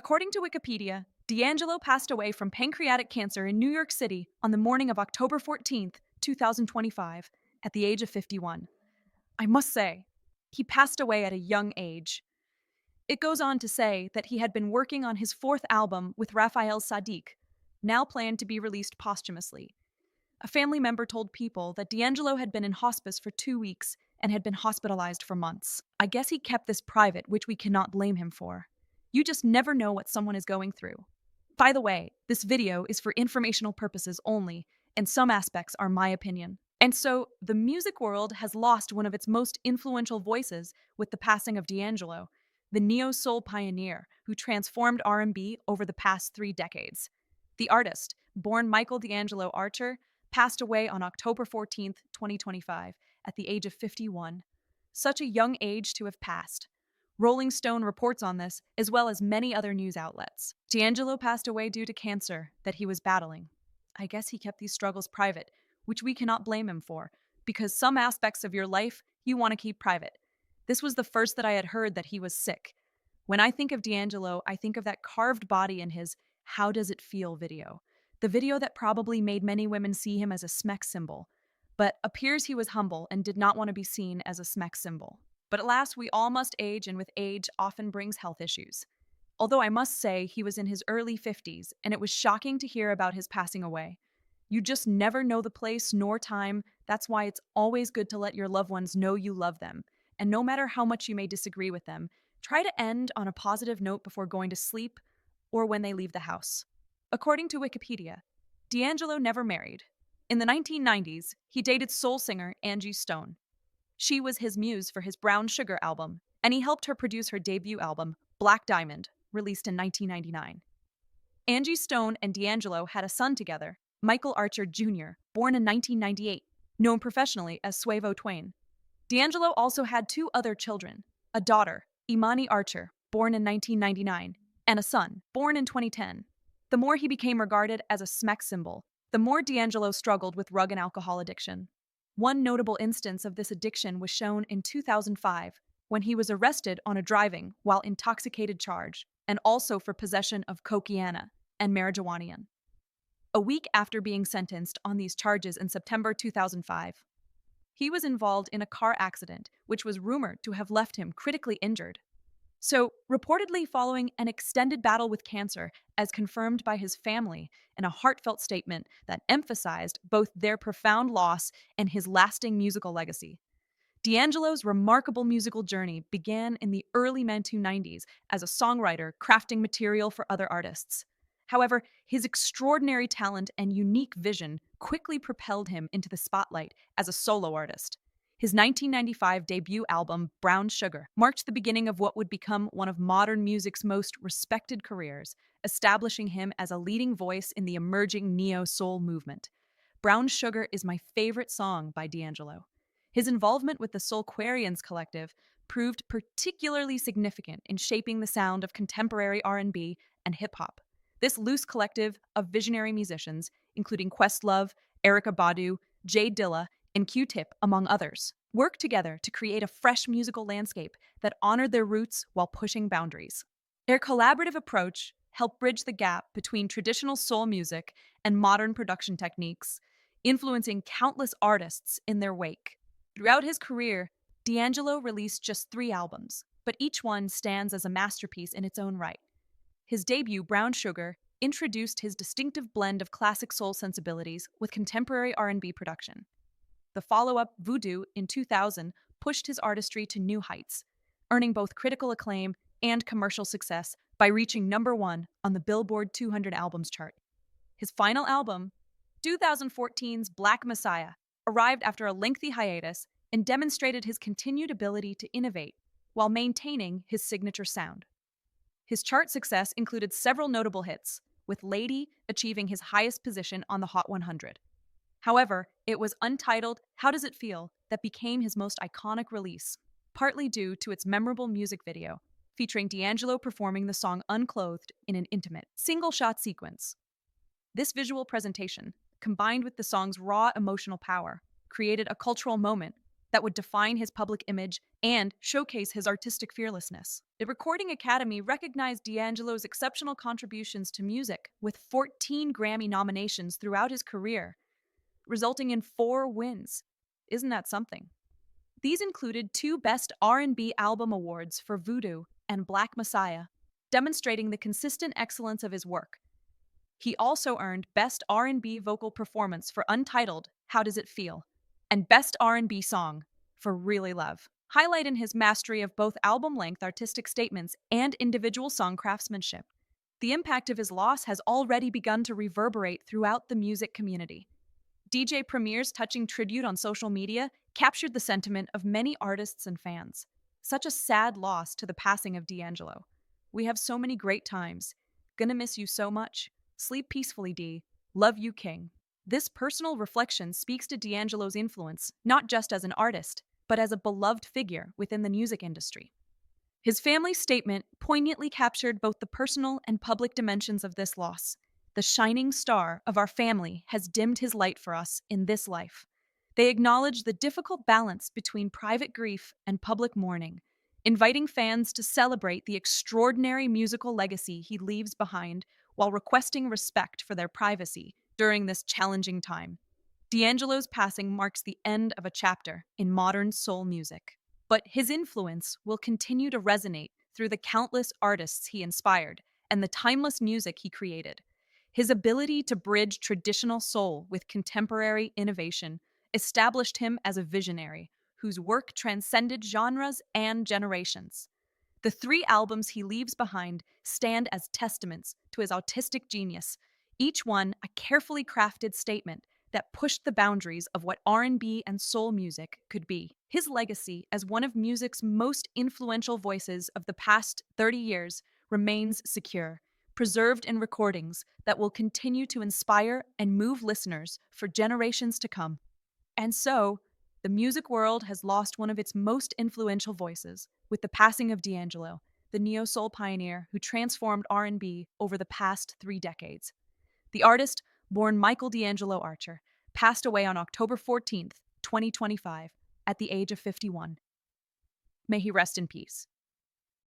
According to Wikipedia, D'Angelo passed away from pancreatic cancer in New York City on the morning of October 14th, 2025, at the age of 51. I must say, he passed away at a young age. It goes on to say that he had been working on his fourth album with Raphael Saadiq, now planned to be released posthumously. A family member told People that D'Angelo had been in hospice for 2 weeks and had been hospitalized for months. I guess he kept this private, which we cannot blame him for. You just never know what someone is going through. By the way, this video is for informational purposes only, and some aspects are my opinion. And so, the music world has lost one of its most influential voices with the passing of D'Angelo, the neo-soul pioneer who transformed R&B over the past 3 decades. The artist, born Michael D'Angelo Archer, passed away on October 14th, 2025, at the age of 51. Such a young age to have passed. Rolling Stone reports on this, as well as many other news outlets. D'Angelo passed away due to cancer that he was battling. I guess he kept these struggles private, which we cannot blame him for, because some aspects of your life you want to keep private. This was the first that I had heard that he was sick. When I think of D'Angelo, I think of that carved body in his How Does It Feel video. The video that probably made many women see him as a SMEC symbol, but appears he was humble and did not want to be seen as a SMEC symbol. But alas, we all must age, and with age often brings health issues. Although I must say he was in his early 50s, and it was shocking to hear about his passing away. You just never know the place nor time. That's why it's always good to let your loved ones know you love them. And no matter how much you may disagree with them, try to end on a positive note before going to sleep or when they leave the house. According to Wikipedia, D'Angelo never married. In the 1990s, he dated soul singer Angie Stone. She was his muse for his Brown Sugar album, and he helped her produce her debut album, Black Diamond, released in 1999. Angie Stone and D'Angelo had a son together, Michael Archer Jr., born in 1998, known professionally as Suavo Twain. D'Angelo also had 2 other children, a daughter, Imani Archer, born in 1999, and a son, born in 2010. The more he became regarded as a SMEC symbol, the more D'Angelo struggled with drug and alcohol addiction. One notable instance of this addiction was shown in 2005, when he was arrested on a driving while intoxicated charge, and also for possession of cocaine and marijuana. A week after being sentenced on these charges in September 2005, he was involved in a car accident, which was rumored to have left him critically injured. So, reportedly following an extended battle with cancer, as confirmed by his family in a heartfelt statement that emphasized both their profound loss and his lasting musical legacy. D'Angelo's remarkable musical journey began in the early mid-1990s as a songwriter crafting material for other artists. However, his extraordinary talent and unique vision quickly propelled him into the spotlight as a solo artist. His 1995 debut album, Brown Sugar, marked the beginning of what would become one of modern music's most respected careers, establishing him as a leading voice in the emerging neo-soul movement. Brown Sugar is my favorite song by D'Angelo. His involvement with the Soulquarians collective proved particularly significant in shaping the sound of contemporary R&B and hip-hop. This loose collective of visionary musicians, including Questlove, Erykah Badu, Jay Dilla, and Q-Tip, among others, worked together to create a fresh musical landscape that honored their roots while pushing boundaries. Their collaborative approach helped bridge the gap between traditional soul music and modern production techniques, influencing countless artists in their wake. Throughout his career, D'Angelo released just 3 albums, but each one stands as a masterpiece in its own right. His debut, Brown Sugar, introduced his distinctive blend of classic soul sensibilities with contemporary R&B production. The follow-up, Voodoo, in 2000, pushed his artistry to new heights, earning both critical acclaim and commercial success by reaching #1 on the Billboard 200 Albums chart. His final album, 2014's Black Messiah, arrived after a lengthy hiatus and demonstrated his continued ability to innovate while maintaining his signature sound. His chart success included several notable hits, with Lady achieving his highest position on the Hot 100. However, it was untitled How Does It Feel that became his most iconic release, partly due to its memorable music video, featuring D'Angelo performing the song unclothed in an intimate, single-shot sequence. This visual presentation, combined with the song's raw emotional power, created a cultural moment that would define his public image and showcase his artistic fearlessness. The Recording Academy recognized D'Angelo's exceptional contributions to music with 14 Grammy nominations throughout his career, resulting in 4 wins. Isn't that something? These included 2 Best R&B Album awards for Voodoo and Black Messiah, demonstrating the consistent excellence of his work. He also earned Best R&B Vocal Performance for Untitled, How Does It Feel? And Best R&B Song for Really Love, highlighting his mastery of both album-length artistic statements and individual song craftsmanship. The impact of his loss has already begun to reverberate throughout the music community. DJ Premier's touching tribute on social media captured the sentiment of many artists and fans. Such a sad loss to the passing of D'Angelo. We have so many great times. Gonna miss you so much. Sleep peacefully, D. Love you, King. This personal reflection speaks to D'Angelo's influence, not just as an artist, but as a beloved figure within the music industry. His family's statement poignantly captured both the personal and public dimensions of this loss. The shining star of our family has dimmed his light for us in this life. They acknowledge the difficult balance between private grief and public mourning, inviting fans to celebrate the extraordinary musical legacy he leaves behind while requesting respect for their privacy during this challenging time. D'Angelo's passing marks the end of a chapter in modern soul music, but his influence will continue to resonate through the countless artists he inspired and the timeless music he created. His ability to bridge traditional soul with contemporary innovation established him as a visionary whose work transcended genres and generations. The 3 albums he leaves behind stand as testaments to his artistic genius, each one a carefully crafted statement that pushed the boundaries of what R&B and soul music could be. His legacy as one of music's most influential voices of the past 30 years remains secure, preserved in recordings that will continue to inspire and move listeners for generations to come. And so, the music world has lost one of its most influential voices with the passing of D'Angelo, the neo-soul pioneer who transformed R&B over the past 3 decades. The artist, born Michael D'Angelo Archer, passed away on October 14th, 2025, at the age of 51. May he rest in peace.